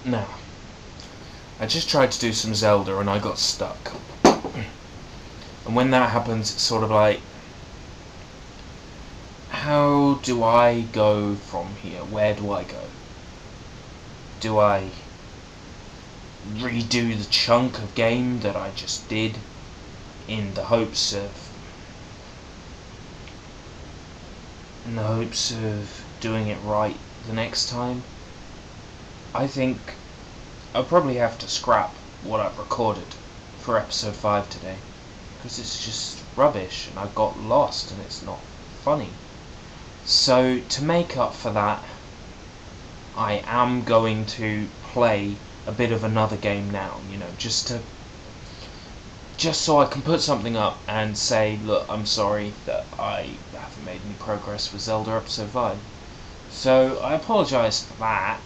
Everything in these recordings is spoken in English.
Now, I just tried to do some Zelda and I got stuck. And when that happens, it's sort of like, how do I go from here? Where do I go? Do I redo the chunk of game that I just did in the hopes of doing it right the next time? I think I'll probably have to scrap what I've recorded for episode 5 today, because it's just rubbish and I got lost and it's not funny. So to make up for that, I am going to play a bit of another game now, you know, just so I can put something up and say, look, I'm sorry that I haven't made any progress with Zelda episode 5. So I apologise for that.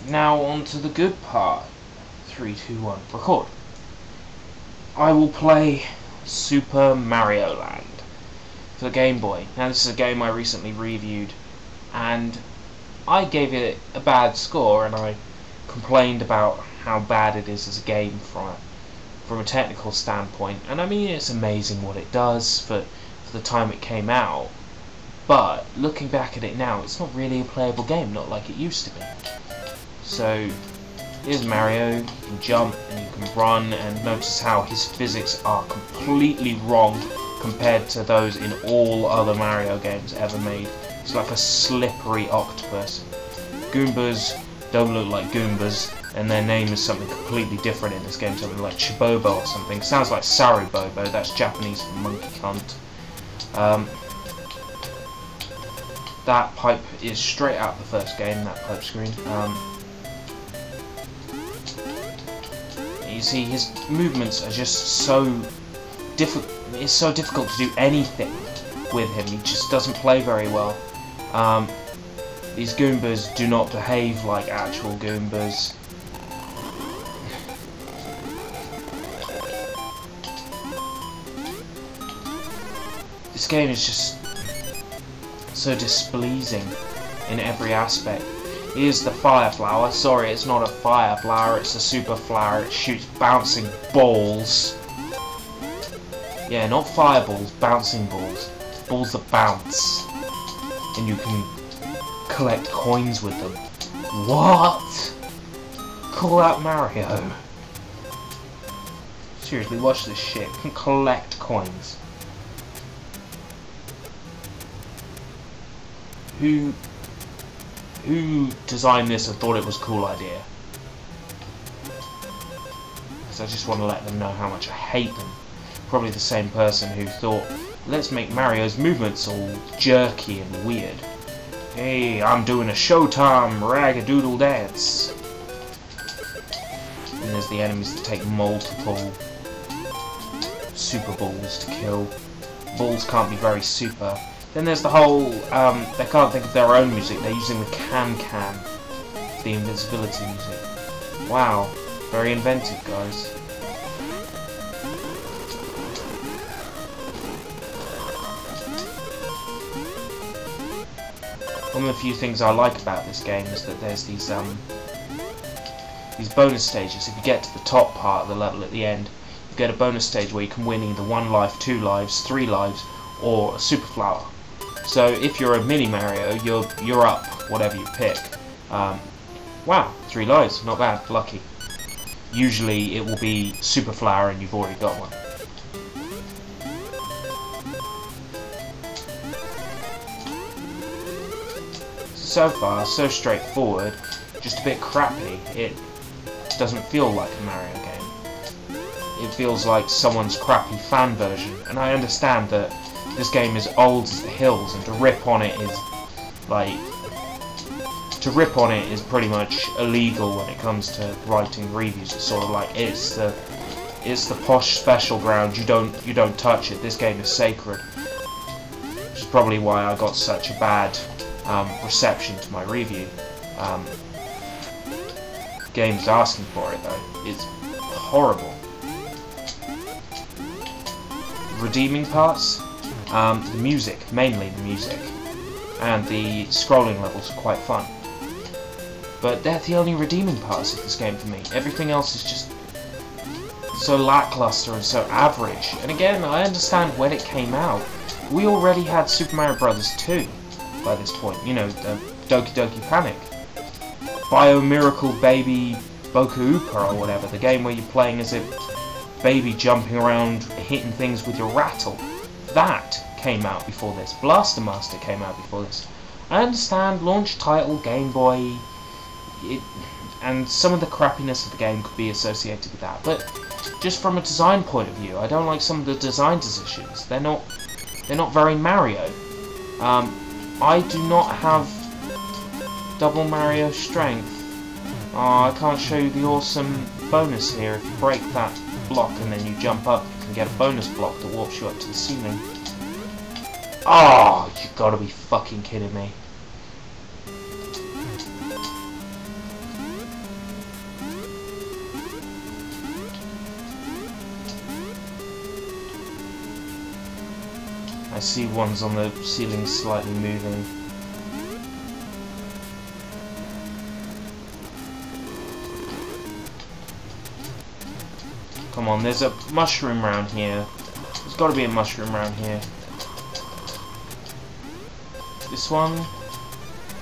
Now on to the good part. 3, 2, 1, record. I will play Super Mario Land for the Game Boy. Now this is a game I recently reviewed, and I gave it a bad score, and I complained about how bad it is as a game from a technical standpoint. And I mean, it's amazing what it does for the time it came out, but looking back at it now, it's not really a playable game, not like it used to be. So here's Mario. You can jump and you can run, and notice how his physics are completely wrong compared to those in all other Mario games ever made. It's like a slippery octopus. Goombas don't look like Goombas, and their name is something completely different in this game, something like Chibobo or something. Sounds like Sarubobo, that's Japanese for monkey cunt. That pipe is straight out of the first game, that pipe screen. You see, his movements are just so difficult. It's so difficult to do anything with him. He just doesn't play very well. These Goombas do not behave like actual Goombas. This game is just so displeasing in every aspect. Here's the fire flower. Sorry, it's not a fire flower, it's a super flower. It shoots bouncing balls. Yeah, not fireballs, bouncing balls. Balls that bounce. And you can collect coins with them. What? Call out Mario. Seriously, watch this shit. You can collect coins. Who designed this and thought it was a cool idea? Because I just want to let them know how much I hate them. Probably the same person who thought, let's make Mario's movements all jerky and weird. Hey, I'm doing a Showtime ragadoodle dance. And there's the enemies that take multiple super balls to kill. Balls can't be very super. Then there's the whole, they can't think of their own music, they're using the can-can, the invincibility music. Wow, very inventive, guys. One of the few things I like about this game is that there's these bonus stages. If you get to the top part of the level at the end, you get a bonus stage where you can win either 1 life, 2 lives, 3 lives, or a super flower. So if you're a mini Mario, you're up, whatever you pick. Wow, 3 lives, not bad, lucky. Usually it will be super flower and you've already got one. So far, so straightforward, just a bit crappy. It doesn't feel like a Mario game. It feels like someone's crappy fan version, and I understand that this game is old as the hills, and to rip on it is pretty much illegal when it comes to writing reviews. It's sort of like it's the posh special ground. You don't touch it. This game is sacred, which is probably why I got such a bad reception to my review. Game's asking for it though. It's horrible. Redeeming parts. The music, mainly the music, and the scrolling levels are quite fun. But they're the only redeeming parts of this game for me. Everything else is just so lackluster and so average. And again, I understand when it came out. We already had Super Mario Bros. 2 by this point. You know, the Doki Doki Panic. Bio Miracle Baby Boku Oopa or whatever. The game where you're playing as a baby jumping around, hitting things with your rattle. That came out before this. Blaster Master came out before this. I understand, launch title, Game Boy, and some of the crappiness of the game could be associated with that. But just from a design point of view, I don't like some of the design decisions. They're not very Mario. I do not have double Mario strength. I can't show you the awesome bonus here. If you break that block and then you jump up, you can get a bonus block that warps you up to the ceiling. Oh, you gotta be fucking kidding me. I see ones on the ceiling slightly moving. Come on, there's a mushroom around here. There's got to be a mushroom around here. This one?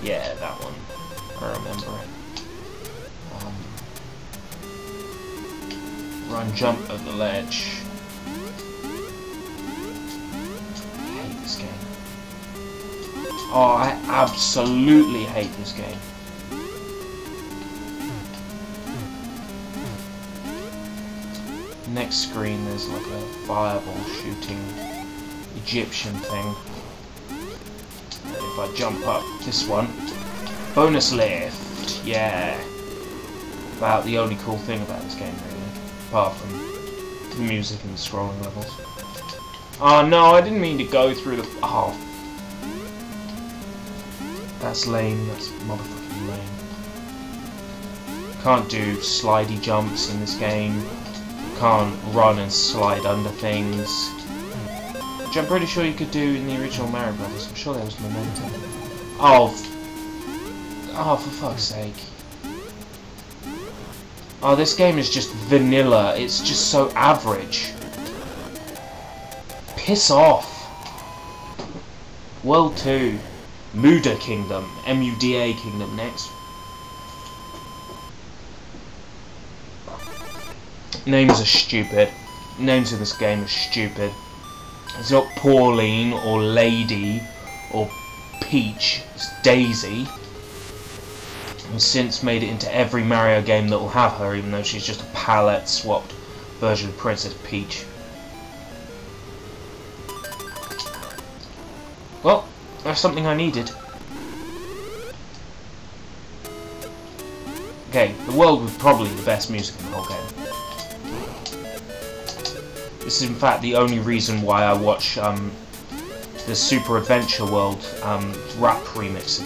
Yeah, that one. I remember it. Run, jump over the ledge. I hate this game. Oh, I absolutely hate this game. Next screen, there's like a fireball shooting Egyptian thing. And if I jump up this one, bonus lift, yeah. About the only cool thing about this game, really, apart from the music and the scrolling levels. Oh no, I didn't mean to go through the. Oh, that's lame. That's motherfucking lame. Can't do slidey jumps in this game. Can't run and slide under things, which I'm pretty sure you could do in the original Mario Brothers. I'm sure there was momentum. Oh, for fuck's sake! Oh, this game is just vanilla. It's just so average. Piss off. World 2, Muda Kingdom, M-U-D-A Kingdom next. Names are stupid. Names in this game are stupid. It's not Pauline or Lady or Peach. It's Daisy. Who's since made it into every Mario game that will have her, even though she's just a palette swapped version of Princess Peach. Well, that's something I needed. Okay, the world with probably the best music in the whole game. This is in fact the only reason why I watch the Super Adventure World rap remix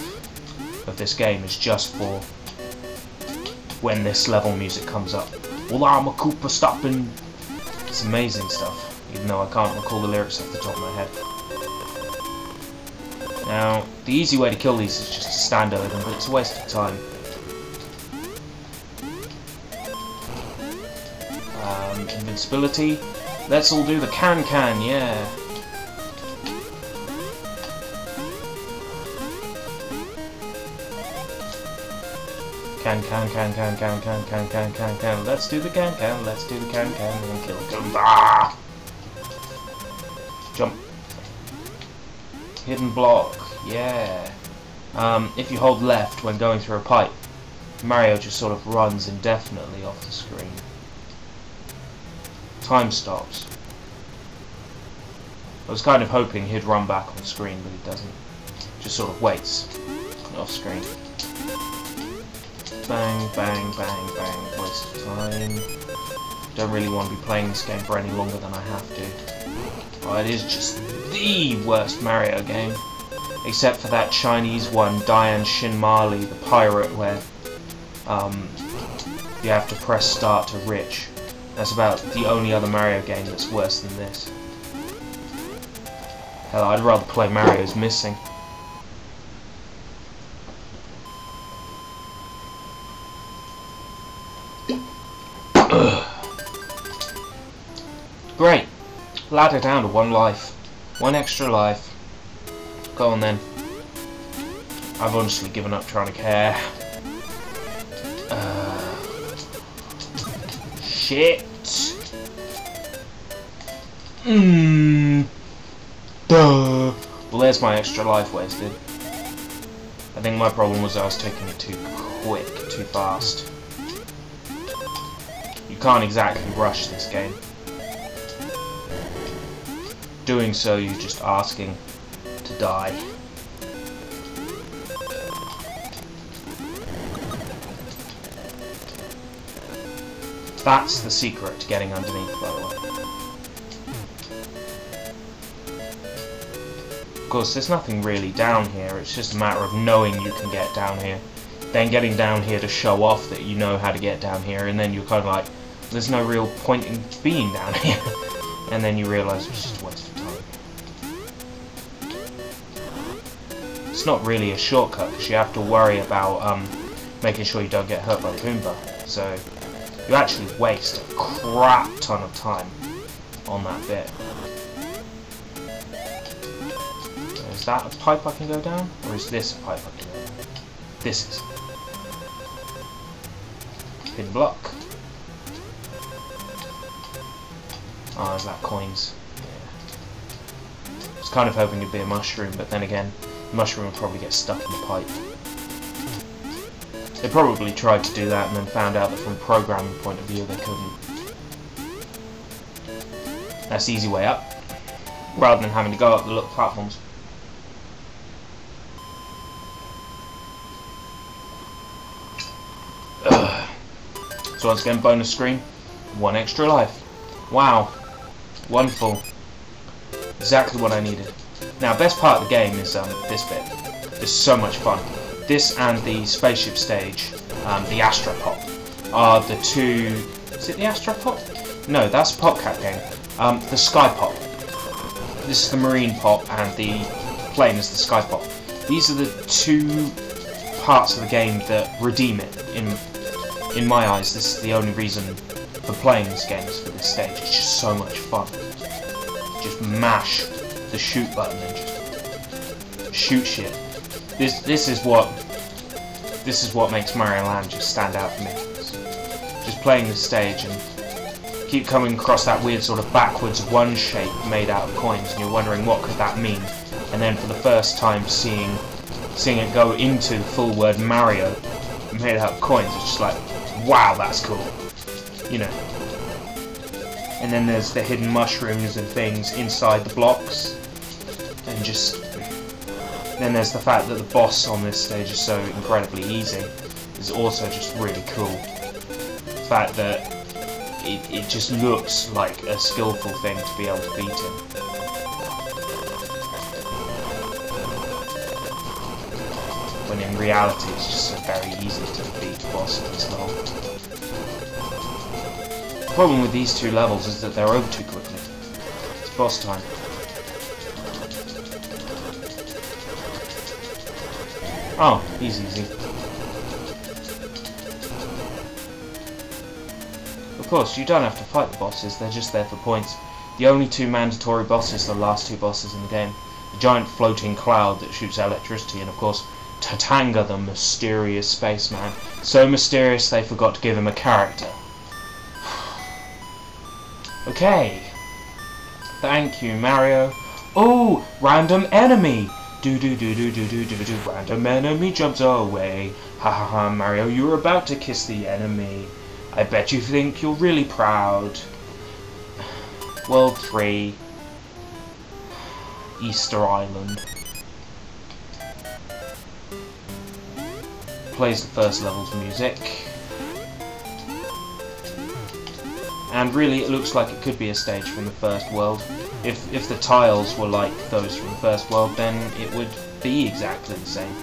of this game, is just for when this level music comes up. Well, I'm a Koopa stopping. It's amazing stuff, even though I can't recall the lyrics off the top of my head. Now, the easy way to kill these is just to stand over them, but it's a waste of time. Invincibility. Let's all do the can-can, yeah. Can. Let's do the can-can, let's do the can-can, and kill Goomba! Jump. Hidden block, yeah. If you hold left when going through a pipe, Mario just sort of runs indefinitely off the screen. Time stops. I was kind of hoping he'd run back on screen, but he doesn't. Just sort of waits off screen. Bang, bang, bang, bang. Waste of time. Don't really want to be playing this game for any longer than I have to. Oh, it is just the worst Mario game. Except for that Chinese one, Dian Shin Mali, the pirate, where you have to press start to rich. That's about the only other Mario game that's worse than this. Hell, I'd rather play Mario's Missing. Great. Ladder down to 1 life. 1 extra life. Go on then. I've honestly given up trying to care. Shit. Duh. Well, there's my extra life wasted. I think my problem was I was taking it too quick, too fast. You can't exactly rush this game. Doing so, you're just asking to die. That's the secret to getting underneath, by the way. Of course, there's nothing really down here, it's just a matter of knowing you can get down here. Then getting down here to show off that you know how to get down here, and then you're kind of like, there's no real point in being down here. And then you realise it's just a waste of time. It's not really a shortcut, because you have to worry about making sure you don't get hurt by the Goomba. So you actually waste a crap ton of time on that bit. Is that a pipe I can go down? Or is this a pipe I can go down? This is. Hidden block. Oh, there's that coins. Yeah. I was kind of hoping it'd be a mushroom, but then again, the mushroom would probably get stuck in the pipe. They probably tried to do that and then found out that from a programming point of view they couldn't. That's the easy way up, rather than having to go up the little platforms. So once again, bonus screen, 1 extra life. Wow, wonderful. Exactly what I needed. Now, best part of the game is this bit. It's so much fun. This and the spaceship stage, the Astropop, are the two... Is it the Astropop? No, that's a PopCap game. The Sky Pop. This is the Marine Pop, and the plane is the Sky Pop. These are the two parts of the game that redeem it. In my eyes, this is the only reason for playing this game is for this stage. It's just so much fun. Just mash the shoot button and just shoot shit. This is what makes Mario Land just stand out for me. Just playing this stage and keep coming across that weird sort of backwards one shape made out of coins, and you're wondering what could that mean. And then for the first time seeing it go into the full word Mario made out of coins, it's just like, wow, that's cool. You know. And then there's the hidden mushrooms and things inside the blocks. And just... Then there's the fact that the boss on this stage is so incredibly easy. Is also just really cool. The fact that it just looks like a skillful thing to be able to beat him. When in reality it's just so very easy to defeat the boss at this level. The problem with these two levels is that they're over too quickly. It's boss time. Oh, easy. Of course, you don't have to fight the bosses, they're just there for points. The only two mandatory bosses are the last two bosses in the game. The giant floating cloud that shoots electricity, and of course, Tatanga, the mysterious spaceman. So mysterious they forgot to give him a character. Okay. Thank you, Mario. Oh, random enemy! Do random enemy jumps away. Ha ha ha, Mario, you're about to kiss the enemy. I bet you think you're really proud. World 3. Easter Island. Plays the first level's music. And really it looks like it could be a stage from the first world. If the tiles were like those from the first world, then it would be exactly the same.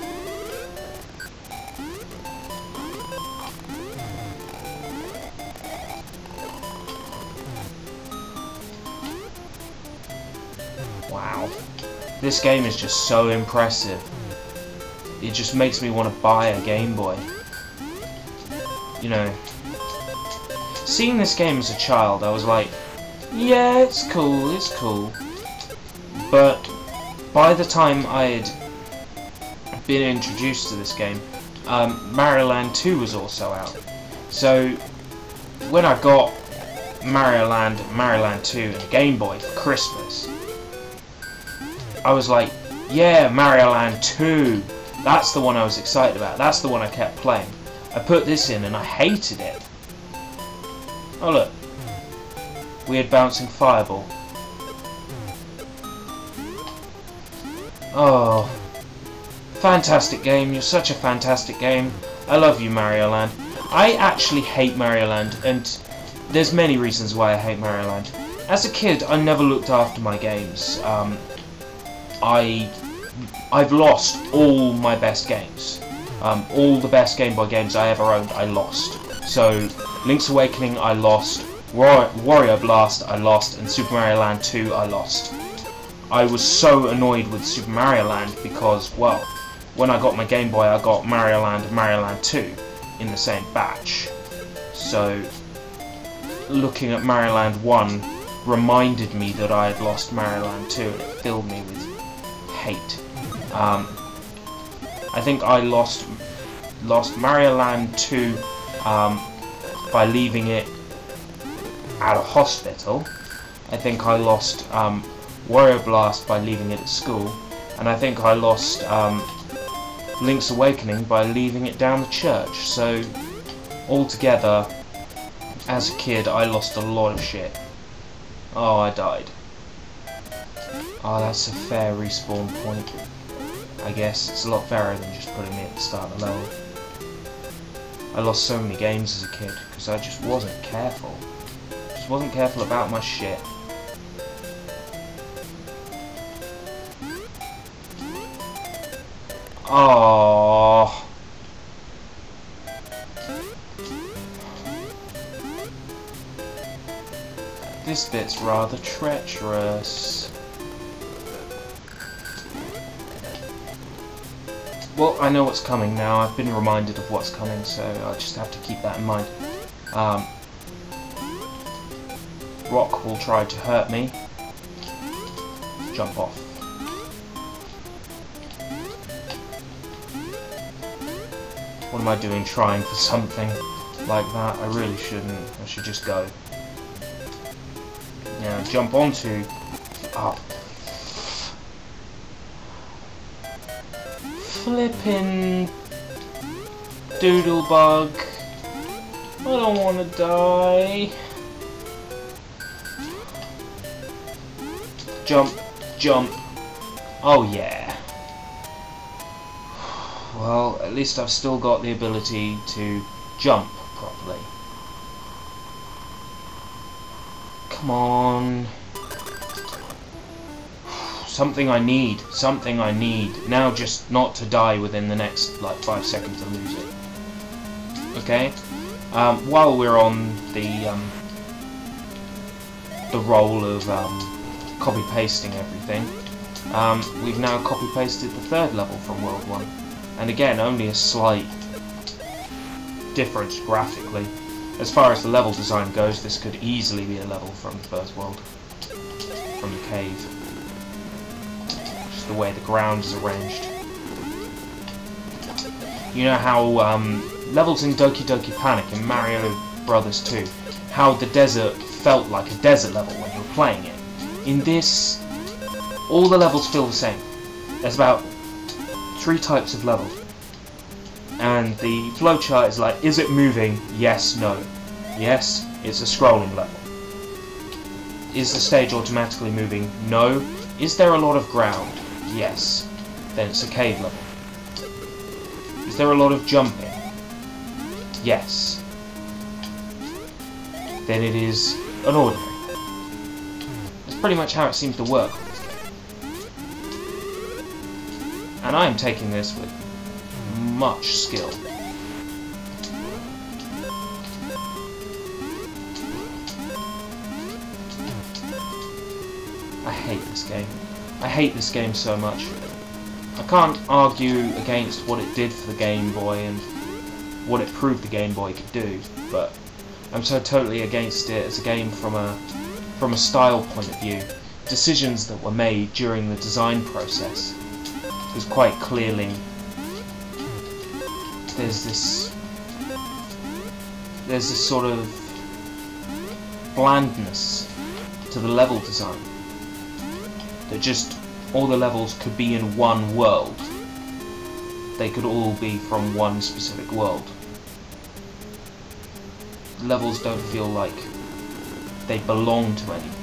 Wow. This game is just so impressive. It just makes me want to buy a Game Boy. You know, seeing this game as a child, I was like, Yeah, it's cool. But by the time I had been introduced to this game, Mario Land 2 was also out. So when I got Mario Land 2 and Game Boy for Christmas, I was like, yeah, Mario Land 2! That's the one I was excited about. That's the one I kept playing. I put this in and I hated it. Oh look. Weird bouncing fireball. Oh. Fantastic game. You're such a fantastic game. I love you, Mario Land. I actually hate Mario Land, and there's many reasons why I hate Mario Land. As a kid, I never looked after my games. I've lost all my best games. All the best Game Boy games I ever owned, I lost. So, Link's Awakening, I lost. Wario Blast, I lost. And Super Mario Land 2, I lost. I was so annoyed with Super Mario Land because, well, when I got my Game Boy, I got Mario Land and Mario Land 2 in the same batch. So, looking at Mario Land 1 reminded me that I had lost Mario Land 2, and it filled me with hate. I think I lost Mario Land 2 by leaving it at a hospital. I think I lost Wario Blast by leaving it at school, and I think I lost Link's Awakening by leaving it down the church. So altogether, as a kid, I lost a lot of shit. Oh, I died. Oh, that's a fair respawn point. I guess it's a lot fairer than just putting me at the start of the level. I lost so many games as a kid because I just wasn't careful. Just wasn't careful about my shit. Oh. This bit's rather treacherous. Well, I know what's coming now. I've been reminded of what's coming, so I just have to keep that in mind. Rock will try to hurt me. Jump off. What am I doing trying for something like that? I really shouldn't. I should just go. Now jump onto... up. Flippin' Doodlebug. I don't want to die. Jump, jump. Oh yeah. Well, at least I've still got the ability to jump properly. Come on. Something I need. Something I need. Now just not to die within the next, like, 5 seconds and lose it. Okay? While we're on the roll of copy-pasting everything, we've now copy-pasted the 3rd level from World 1. And again, only a slight difference graphically. As far as the level design goes, this could easily be a level from the 1st world. From the cave. Just the way the ground is arranged. You know how levels in Doki Doki Panic in Mario Brothers 2, how the desert felt like a desert level when you were playing it. In this, all the levels feel the same. There's about 3 types of level, and the flowchart is like, is it moving? Yes, no. Yes, it's a scrolling level. Is the stage automatically moving? No. Is there a lot of ground? Yes. Then it's a cave level. Is there a lot of jumping? Yes. Then it is an ordinary. That's pretty much how it seems to work. And I am taking this with much skill. I hate this game. I hate this game so much. I can't argue against what it did for the Game Boy and what it proved the Game Boy could do, but I'm so totally against it as a game from a from a style point of view, decisions that were made during the design process. Because quite clearly there's this sort of blandness to the level design, that just all the levels could be in one world. They could all be from one specific world. Levels don't feel like they belong to anything.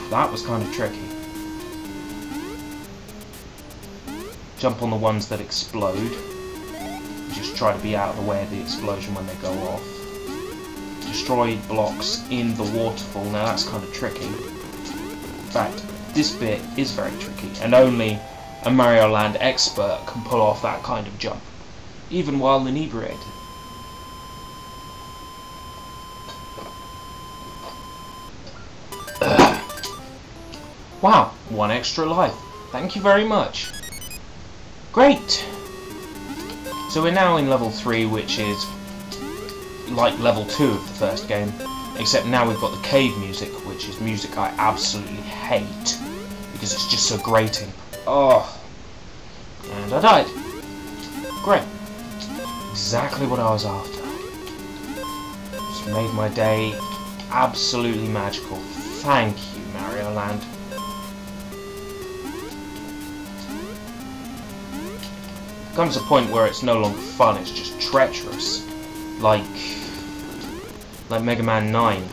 That was kind of tricky. Jump on the ones that explode. Just try to be out of the way of the explosion when they go off. Destroy blocks in the waterfall. Now that's kind of tricky. In fact, this bit is very tricky, and only a Mario Land expert can pull off that kind of jump, even while inebriated. Wow, 1 extra life. Thank you very much. Great! So we're now in level 3, which is like level 2 of the first game, except now we've got the cave music, which is music I absolutely hate, because it's just so grating. Oh! And I died. Great. Exactly what I was after. Just made my day absolutely magical. Thank you, Mario Land. Comes a point where it's no longer fun, it's just treacherous. Like Mega Man 9.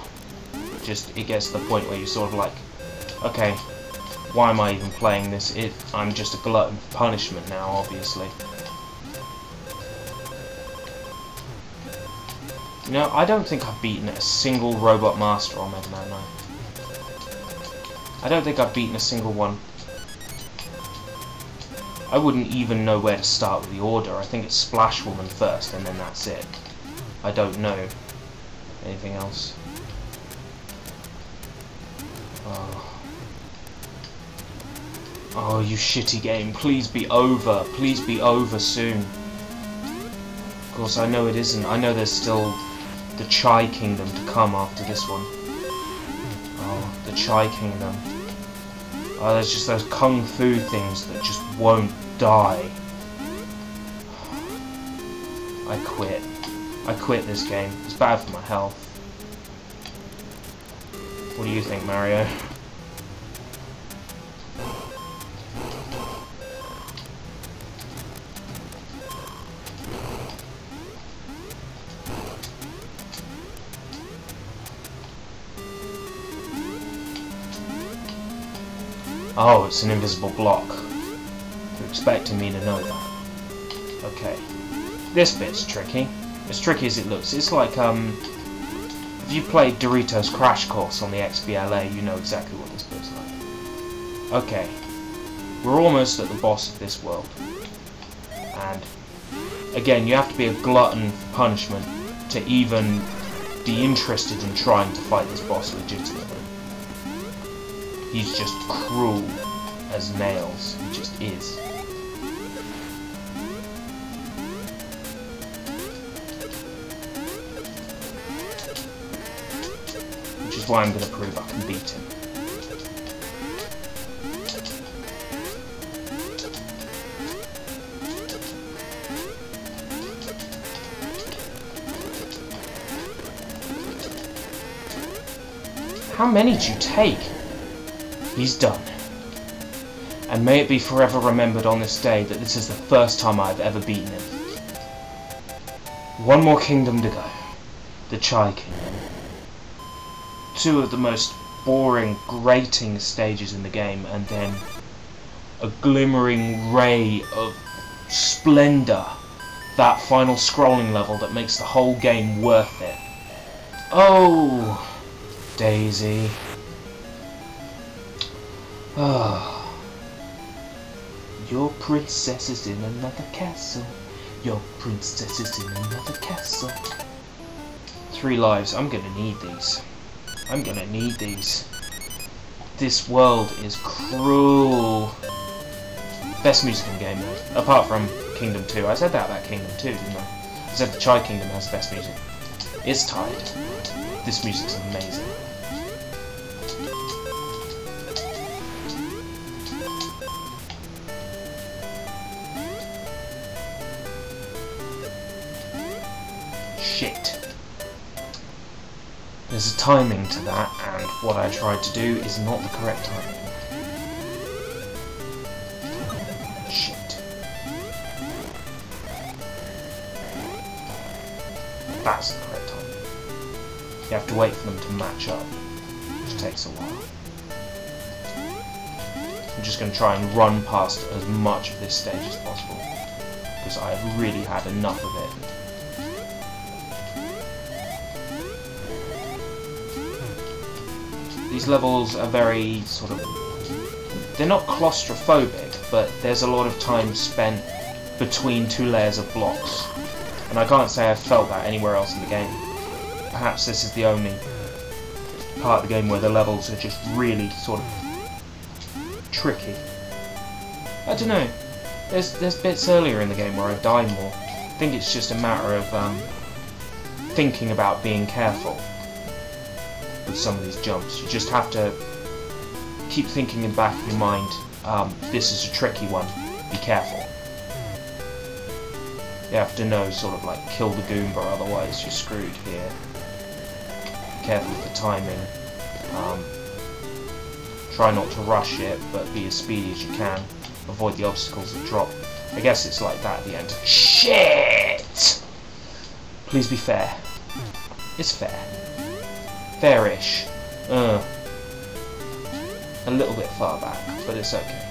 It gets to the point where you're sort of like, okay, why am I even playing this? I'm just a glutton for punishment now, obviously. You know, I don't think I've beaten a single Robot Master on Mega Man 9. I don't think I've beaten a single one. I wouldn't even know where to start with the order. I think it's Splash Woman first, and then that's it. I don't know anything else. Oh, you shitty game. Please be over. Please be over soon. Of course, I know it isn't. I know there's still the Chai Kingdom to come after this one. Oh, the Chai Kingdom. Oh, there's just those kung fu things that just won't die. I quit. I quit this game. It's bad for my health. What do you think, Mario? Oh, it's an invisible block. You're expecting me to know that. Okay. This bit's tricky. As tricky as it looks. It's like, if you played Doritos Crash Course on the XBLA, you know exactly what this bit's like. Okay. We're almost at the boss of this world. And, again, you have to be a glutton for punishment to even be interested in trying to fight this boss legitimately. He's just cruel as nails. He just is. Which is why I'm going to prove I can beat him. How many did you take? He's done. And may it be forever remembered on this day that this is the first time I've ever beaten him. One more kingdom to go. The Chai Kingdom. Two of the most boring, grating stages in the game, and then a glimmering ray of splendor. That final scrolling level that makes the whole game worth it. Oh, Daisy. Ah, your princess is in another castle. Your princess is in another castle. 3 lives. I'm gonna need these. I'm gonna need these. This world is cruel. Best music in the game though, apart from Kingdom 2. I said that about Kingdom 2, didn't I? I said the Chai Kingdom has the best music. It's tied. This music's amazing. Shit. There's a timing to that, and what I tried to do is not the correct timing. Shit. That's the correct timing. You have to wait for them to match up, which takes a while. I'm just going to try and run past as much of this stage as possible, because I've really had enough of it. These levels are very sort of... they're not claustrophobic, but there's a lot of time spent between two layers of blocks. And I can't say I've felt that anywhere else in the game. Perhaps this is the only part of the game where the levels are just really sort of tricky. I don't know. There's bits earlier in the game where I die more. I think it's just a matter of thinking about being careful with some of these jumps. You just have to keep thinking in the back of your mind, this is a tricky one, be careful. You have to know, sort of like, kill the Goomba, otherwise you're screwed here. Be careful with the timing. Try not to rush it, but be as speedy as you can. Avoid the obstacles that drop. I guess it's like that at the end. Shit! Please be fair. It's fair. Fairish. A little bit far back, but it's okay.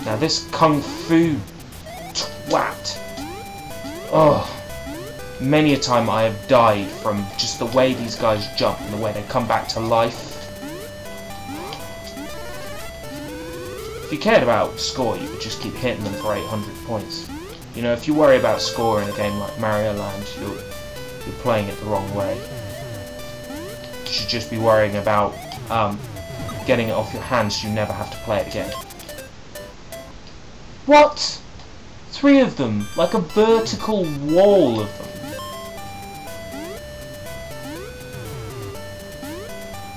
Now this kung fu twat. Oh, many a time I have died from just the way these guys jump and the way they come back to life. If you cared about score, you could just keep hitting them for 800 points. You know, if you worry about score in a game like Mario Land, you're playing it the wrong way. You should just be worrying about getting it off your hands so you never have to play it again. What? 3 of them, like a vertical wall of them.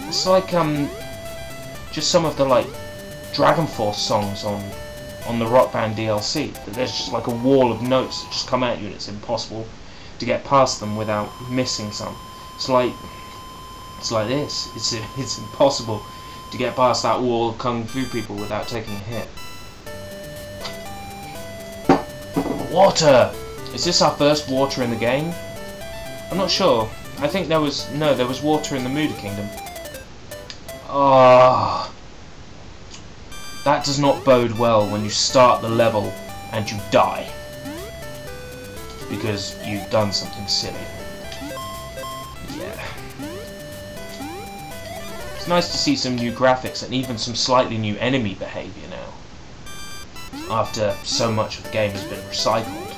It's like just some of the like Dragon Force songs on the Rock Band DLC. That there's just like a wall of notes that just come at you, and it's impossible to get past them without missing some. It's like this. It's impossible to get past that wall of kung fu people without taking a hit. Water! Is this our first water in the game? I'm not sure. I think there was water in the Muda Kingdom. Ah, that does not bode well when you start the level and you die because you've done something silly. Yeah. It's nice to see some new graphics and even some slightly new enemy behaviour now, after so much of the game has been recycled.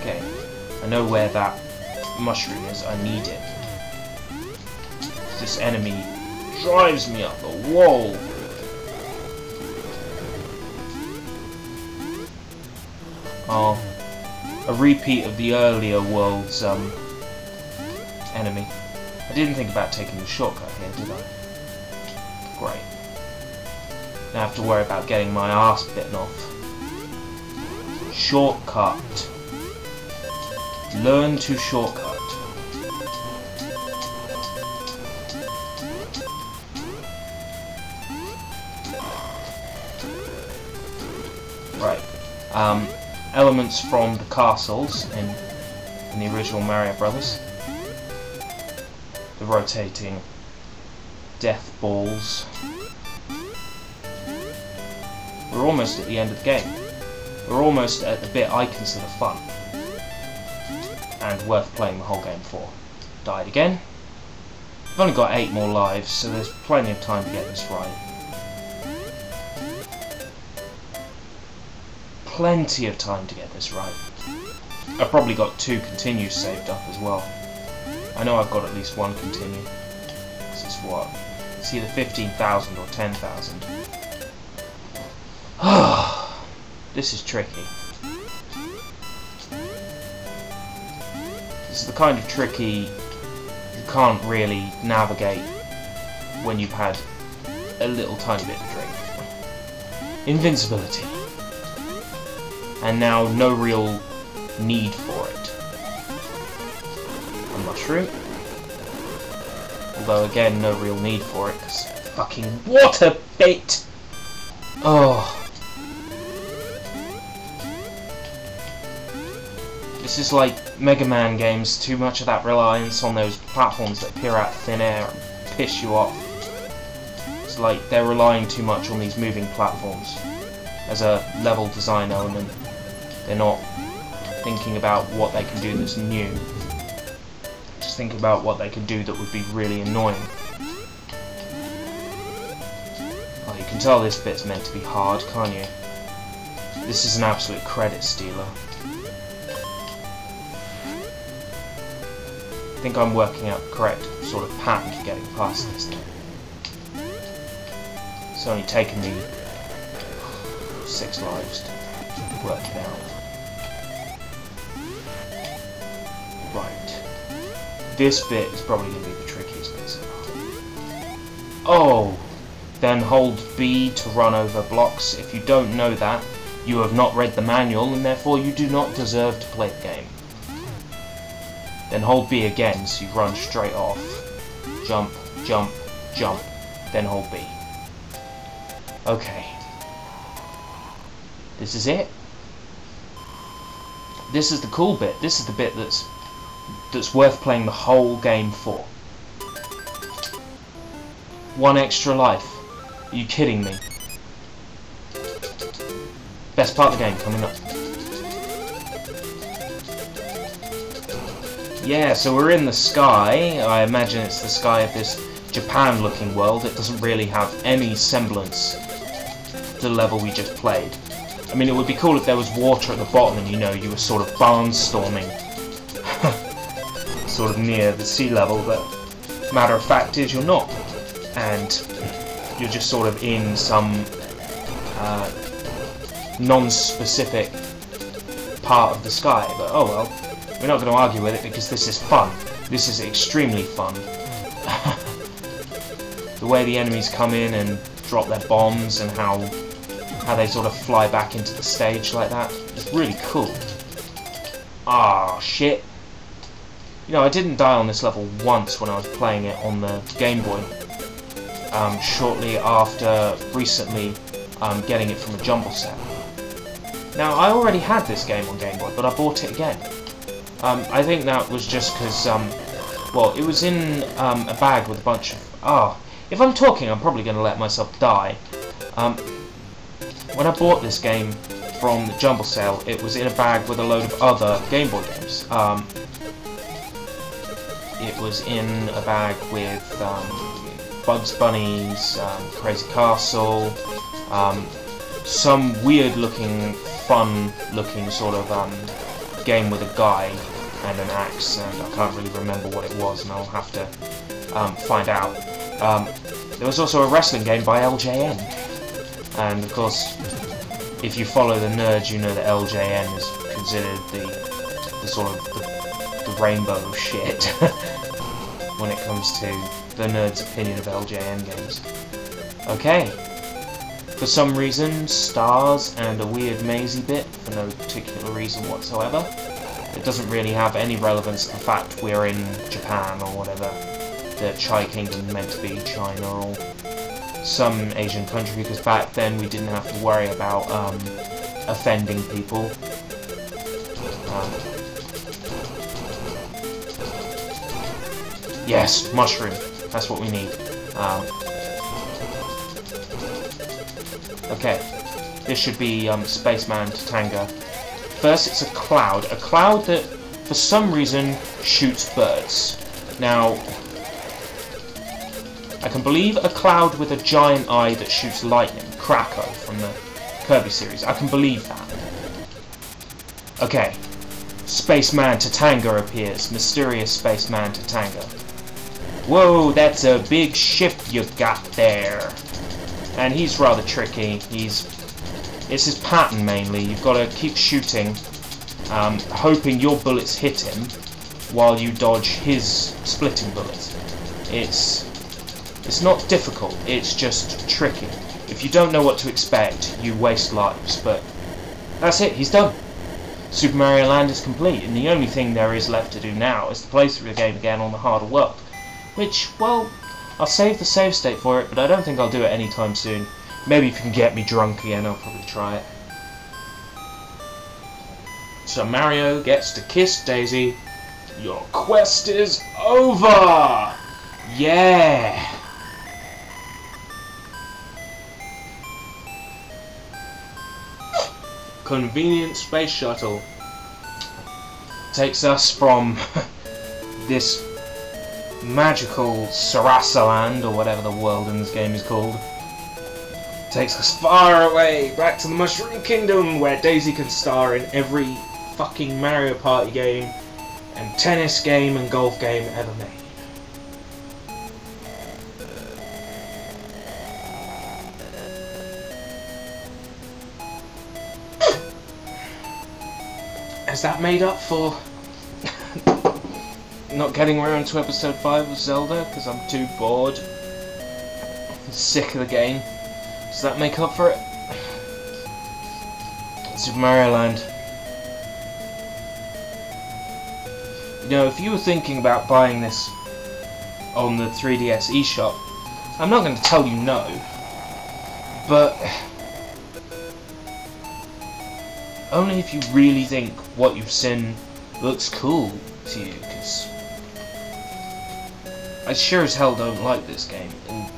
Okay, I know where that mushroom is, I need it. This enemy drives me up the wall. Oh, a repeat of the earlier world's enemy. I didn't think about taking the shortcut here, did I? Great. Now I have to worry about getting my arse bitten off. Shortcut. Learn to shortcut. Right. Elements from the castles in the original Mario Brothers. The rotating death balls. We're almost at the end of the game. We're almost at the bit I consider fun and worth playing the whole game for. Died again. I've only got 8 more lives, so there's plenty of time to get this right. Plenty of time to get this right. I've probably got 2 continues saved up as well. I know I've got at least 1 continue. This is what? It's either 15,000 or 10,000. This is tricky. This is the kind of tricky you can't really navigate when you've had a little tiny bit of drink. Invincibility. And now no real need for it. A mushroom. Although again, no real need for it, because fucking water bit! Oh. This is like Mega Man games, too much of that reliance on those platforms that appear out of thin air and piss you off. It's like they're relying too much on these moving platforms as a level design element. They're not thinking about what they can do that's new. Just thinking about what they can do that would be really annoying. Oh, you can tell this bit's meant to be hard, can't you? This is an absolute credit stealer. I think I'm working out the correct sort of pattern to getting past this thing. It's only taken me 6 lives to work it out. Right. This bit is probably going to be the trickiest bit so far. Oh! Then hold B to run over blocks. If you don't know that, you have not read the manual and therefore you do not deserve to play the game. Then hold B again so you run straight off. Jump, jump, jump, then hold B. Okay. This is it. This is the cool bit. This is the bit that's worth playing the whole game for. 1 extra life. Are you kidding me? Best part of the game coming up. Yeah, so we're in the sky. I imagine it's the sky of this Japan-looking world. It doesn't really have any semblance to the level we just played. I mean, it would be cool if there was water at the bottom and, you know, you were sort of barnstorming sort of near the sea level, but matter of fact is you're not. And you're just sort of in some non-specific part of the sky. But oh well, we're not going to argue with it because this is fun. This is extremely fun. The way the enemies come in and drop their bombs and how they sort of fly back into the stage like that. It's really cool. Ah, shit. You know, I didn't die on this level once when I was playing it on the Game Boy. Shortly after recently getting it from a jumble set. Now, I already had this game on Game Boy, but I bought it again. I think that was just because, well, it was in a bag with a bunch of... if I'm talking, I'm probably going to let myself die. When I bought this game from the jumble sale, it was in a bag with a load of other Game Boy games. It was in a bag with Bugs Bunny's Crazy Castle, some weird-looking, fun-looking sort of game with a guy and an axe, and I can't really remember what it was, and I'll have to find out. There was also a wrestling game by LJN, and of course, if you follow the nerds, you know that LJN is considered the sort of the rainbow of shit when it comes to the nerd's opinion of LJN games. Okay. For some reason, stars and a weird mazy bit, for no particular reason whatsoever. It doesn't really have any relevance to the fact we're in Japan or whatever. The Chai Kingdom meant to be China or some Asian country, because back then we didn't have to worry about offending people. Yes, mushroom. That's what we need. Okay, this should be Spaceman Tatanga. First, it's a cloud that, for some reason, shoots birds. Now, I can believe a cloud with a giant eye that shoots lightning, Krako from the Kirby series. I can believe that. Okay, Spaceman Tatanga appears. Mysterious Spaceman Tatanga. Whoa, that's a big ship you got there. And he's rather tricky. It's his pattern mainly. You've got to keep shooting, hoping your bullets hit him while you dodge his splitting bullets. It's not difficult, it's just tricky. If you don't know what to expect, you waste lives, but that's it, he's done. Super Mario Land is complete, and the only thing there is left to do now is to play through the game again on the harder world. Which, well, I'll save the save state for it, but I don't think I'll do it anytime soon. Maybe if you can get me drunk again, I'll probably try it. So Mario gets to kiss Daisy. Your quest is over! Yeah! Convenient space shuttle takes us from this magical Sarasa Land, or whatever the world in this game is called. Takes us far away, back to the Mushroom Kingdom, where Daisy can star in every fucking Mario Party game and tennis game and golf game ever made. Has that made up for not getting around to episode 5 of Zelda because I'm too bored? I'm sick of the game. Does that make up for it? Super Mario Land. You know, if you were thinking about buying this on the 3DS eShop, I'm not going to tell you no, but only if you really think what you've seen looks cool to you, because I sure as hell don't like this game, and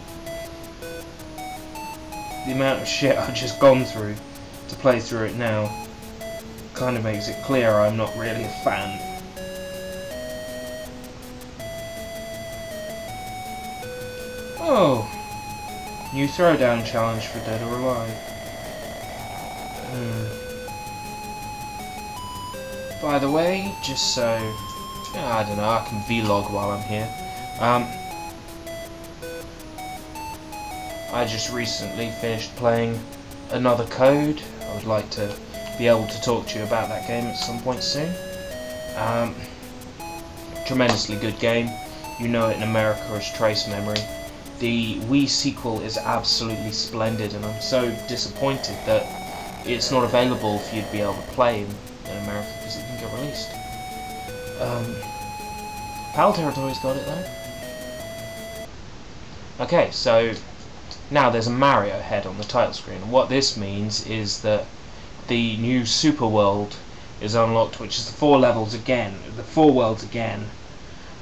the amount of shit I've just gone through to play through it now kind of makes it clear I'm not really a fan. Oh, new throwdown challenge for Dead or Alive. By the way, just so, I don't know, I can vlog while I'm here. I just recently finished playing Another Code. I would like to be able to talk to you about that game at some point soon. Tremendously good game. You know it in America as Trace Memory. The Wii sequel is absolutely splendid, and I'm so disappointed that it's not available for you to be able to play in America because it didn't get released. PAL Territory's got it though. Okay, so now there's a Mario head on the title screen, and what this means is that the new Super World is unlocked, which is the 4 levels again, the 4 worlds again.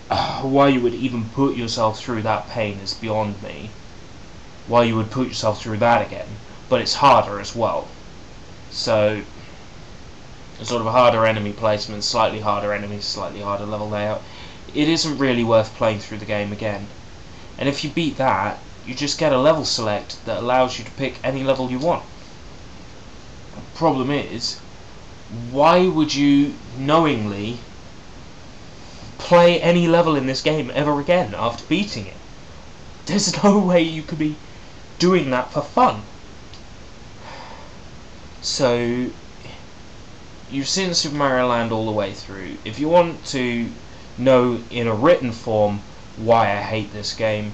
Why you would even put yourself through that pain is beyond me. Why you would put yourself through that again, but it's harder as well. So, sort of a harder enemy placement, slightly harder enemies, slightly harder level layout. It isn't really worth playing through the game again. And if you beat that, you just get a level select that allows you to pick any level you want. The problem is, why would you knowingly play any level in this game ever again after beating it? There's no way you could be doing that for fun. So, you've seen Super Mario Land all the way through. If you want to know in a written form why I hate this game,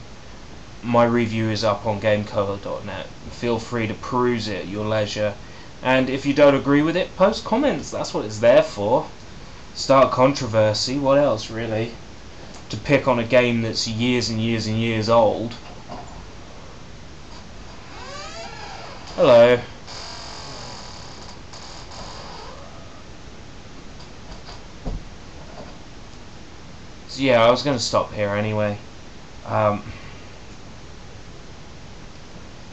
my review is up on gamecola.net. Feel free to peruse it at your leisure, and if you don't agree with it, post comments. That's what it's there for. Start controversy. What else, really? To pick on a game that's years and years and years old. Hello. So yeah, I was going to stop here anyway.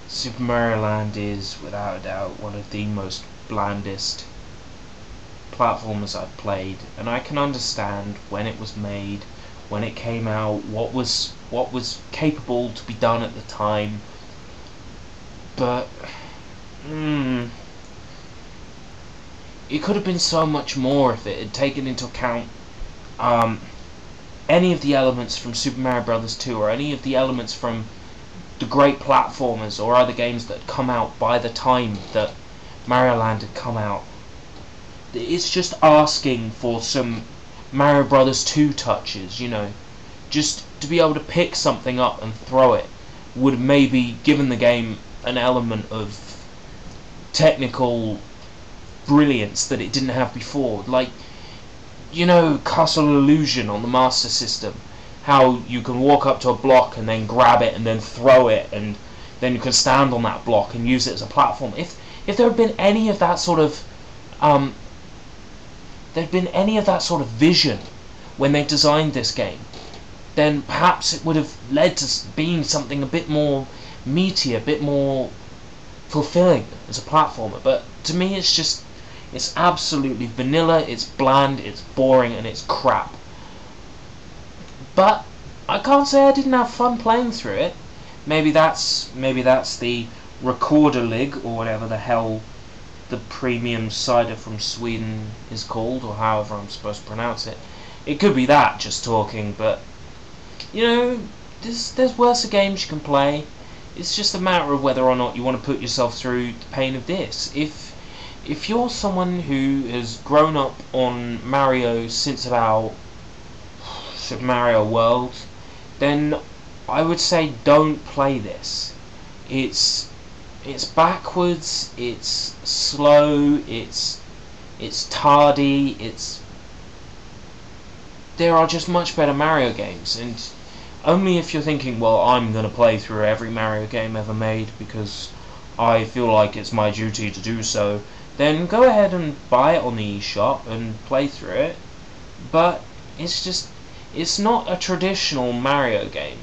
Super Mario Land is, without a doubt, one of the most blandest platformers I've played, and I can understand when it was made, when it came out, what was capable to be done at the time. But it could have been so much more if it had taken into account any of the elements from Super Mario Bros. 2 or any of the elements from the great platformers or other games that had come out by the time that Mario Land had come out. It's just asking for some Mario Bros. 2 touches, you know. Just to be able to pick something up and throw it would have maybe given the game an element of technical brilliance that it didn't have before. Like, you know, Castle Illusion on the Master System, how you can walk up to a block and then grab it and then throw it, and then you can stand on that block and use it as a platform. If there had been any of that sort of vision when they designed this game, then perhaps it would have led to being something a bit more meaty, a bit more fulfilling as a platformer. But to me, it's absolutely vanilla, it's bland, it's boring, and it's crap. But I can't say I didn't have fun playing through it. Maybe that's the Recorder League, or whatever the hell the premium cider from Sweden is called, or however I'm supposed to pronounce it. It could be that, just talking, but you know, there's worse games you can play. It's just a matter of whether or not you want to put yourself through the pain of this. If you're someone who has grown up on Mario since about Super Mario World, then I would say don't play this. It's backwards, it's slow, it's tardy, there are just much better Mario games, and only if you're thinking, well, I'm going to play through every Mario game ever made because I feel like it's my duty to do so, then go ahead and buy it on the eShop and play through it. But it's not a traditional Mario game.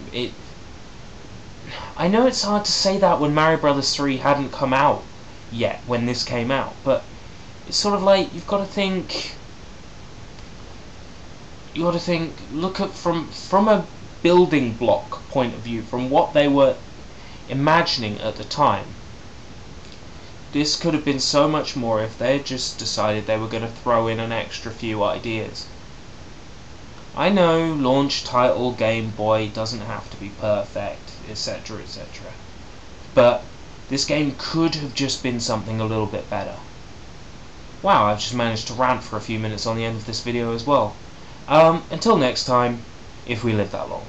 I know it's hard to say that when Mario Bros. 3 hadn't come out yet, when this came out, but it's sort of like you've got to think, look at from a building block point of view, from what they were imagining at the time. This could have been so much more if they had just decided they were going to throw in an extra few ideas. I know launch title Game Boy doesn't have to be perfect, etc, etc, but this game could have just been something a little bit better. Wow, I've just managed to rant for a few minutes on the end of this video as well. Until next time, if we live that long.